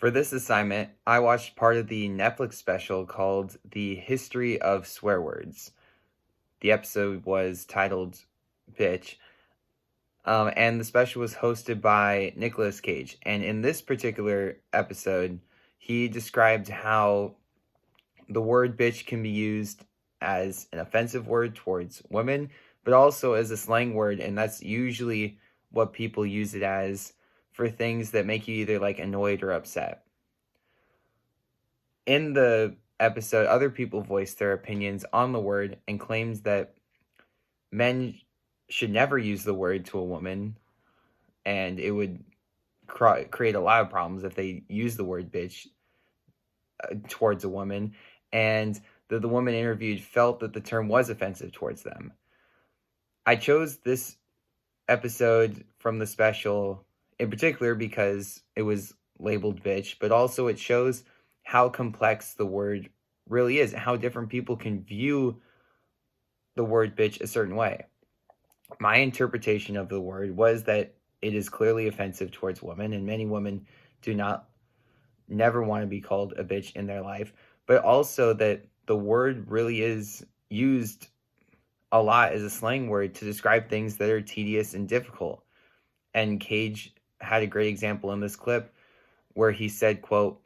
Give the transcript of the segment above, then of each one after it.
For this assignment, I watched part of the Netflix special called The History of Swear Words. The episode was titled Bitch, and the special was hosted by Nicolas Cage. And in this particular episode, he described how the word bitch can be used as an offensive word towards women, but also as a slang word, and that's usually what people use it as for things that make you either like annoyed or upset. In the episode, other people voiced their opinions on the word and claims that men should never use the word to a woman, and it would create a lot of problems if they use the word bitch towards a woman, and the woman interviewed felt that the term was offensive towards them. I chose this episode from the special in particular because it was labeled bitch, but also it shows how complex the word really is, and how different people can view the word bitch a certain way. My interpretation of the word was that it is clearly offensive towards women, and many women never want to be called a bitch in their life, but also that the word really is used a lot as a slang word to describe things that are tedious and difficult. And Cage had a great example in this clip where he said, quote,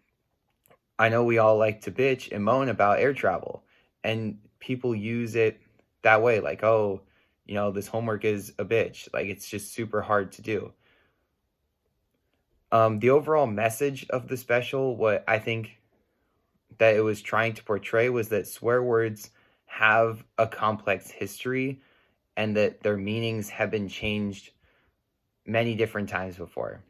"I know we all like to bitch and moan about air travel," and people use it that way, like, oh, this homework is a bitch. Like, it's just super hard to do. The overall message of the special, what I think that it was trying to portray, was that swear words have a complex history and that their meanings have been changed many different times before.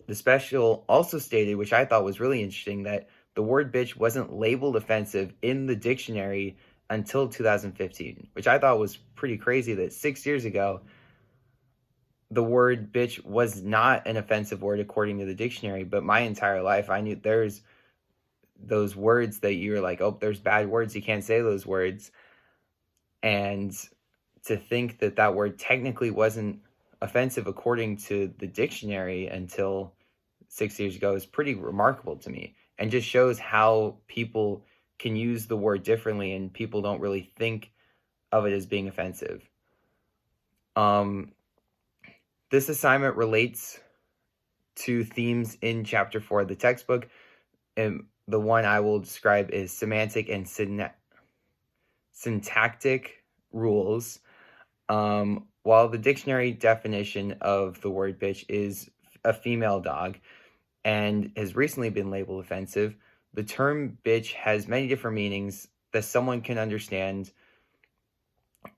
The special also stated, which I thought was really interesting, that the word bitch wasn't labeled offensive in the dictionary until 2015, which I thought was pretty crazy, that 6 years ago, the word bitch was not an offensive word according to the dictionary. But my entire life, I knew there's those words that you're like, oh, there's bad words, you can't say those words. And to think that that word technically wasn't offensive according to the dictionary until 6 years ago is pretty remarkable to me, and just shows how people can use the word differently and people don't really think of it as being offensive. This assignment relates to themes in chapter 4 of the textbook, and the one I will describe is semantic and syntactic rules. While the dictionary definition of the word bitch is a female dog and has recently been labeled offensive, the term bitch has many different meanings that someone can understand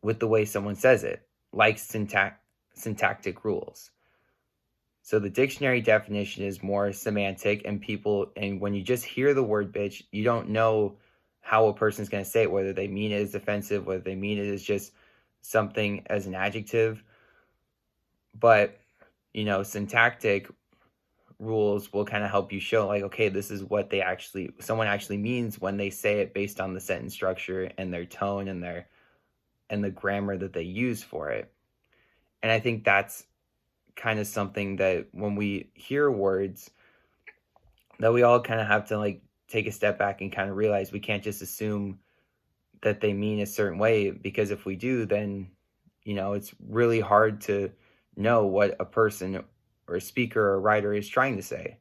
with the way someone says it, like syntactic rules. So the dictionary definition is more semantic, and when you just hear the word bitch, you don't know how a person's going to say it, whether they mean it as offensive, whether they mean it as just something as an adjective. But, syntactic rules will kind of help you show, like, okay, this is what someone actually means when they say it, based on the sentence structure and their tone and the grammar that they use for it. And I think that's kind of something that when we hear words, that we all kind of have to like take a step back and kind of realize we can't just assume that they mean a certain way, because if we do, then it's really hard to know what a person or a speaker or a writer is trying to say.